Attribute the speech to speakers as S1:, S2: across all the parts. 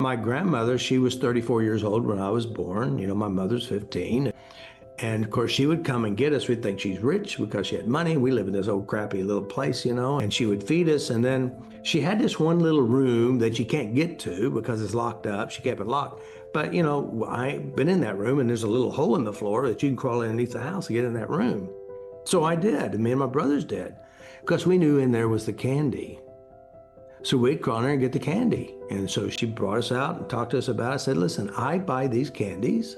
S1: My grandmother, she was 34 years old when I was born. You know, my mother's 15. And of course, she would come and get us. We'd think she's rich because she had money. We live in this old crappy little place, you know, and she would feed us. And then she had this one little room that you can't get to because it's locked up. She kept it locked. But, you know, I've been in that room and there's a little hole in the floor that you can crawl underneath the house and get in that room. So I did, and me and my brothers did, because we knew in there was the candy. So we'd crawl in there and get the candy. And so she brought us out and talked to us about it. I said, listen, I buy these candies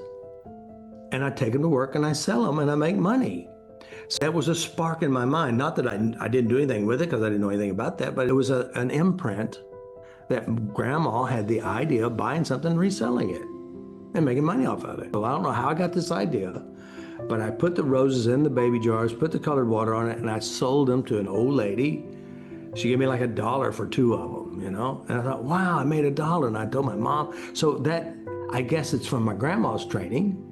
S1: and I take them to work and I sell them and I make money. So that was a spark in my mind. Not that I didn't do anything with it because I didn't know anything about that, but it was an imprint that grandma had the idea of buying something and reselling it and making money off of it. So I don't know how I got this idea, but I put the roses in the baby jars, put the colored water on it, and I sold them to an old lady. She gave me like $1 for 2 of them, you know? And I thought, wow, I made $1. And I told my mom. So that, I guess it's from my grandma's training.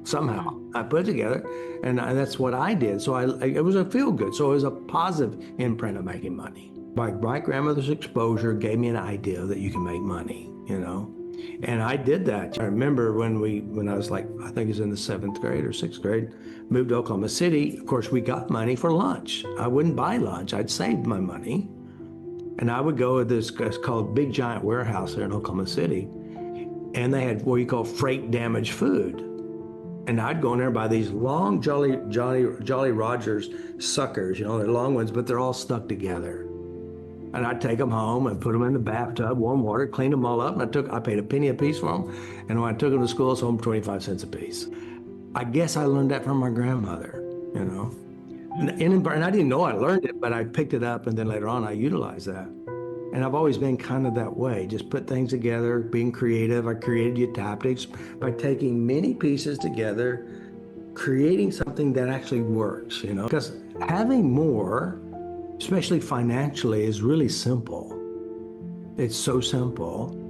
S1: Somehow I put it together, and that's what I did. So it was a feel good. So it was a positive imprint of making money. My grandmother's exposure gave me an idea that you can make money, you know? And I did that. I remember when I was like, I think it was in the 7th grade or 6th grade, moved to Oklahoma City. Of course, we got money for lunch. I wouldn't buy lunch. I'd saved my money. And I would go to this, it's called Big Giant Warehouse there in Oklahoma City. And they had what you call freight damaged food. And I'd go in there and buy these long Jolly Rogers suckers, you know, they're long ones, but they're all stuck together. And I'd take them home and put them in the bathtub, warm water, clean them all up. And I paid a penny a piece for them. And when I took them to school, I sold them 25 cents a piece. I guess I learned that from my grandmother, you know. And I didn't know I learned it, but I picked it up and then later on I utilized that. And I've always been kind of that way, just put things together, being creative. I created tactics by taking many pieces together, creating something that actually works, you know. Because having more, especially financially, is really simple. It's so simple.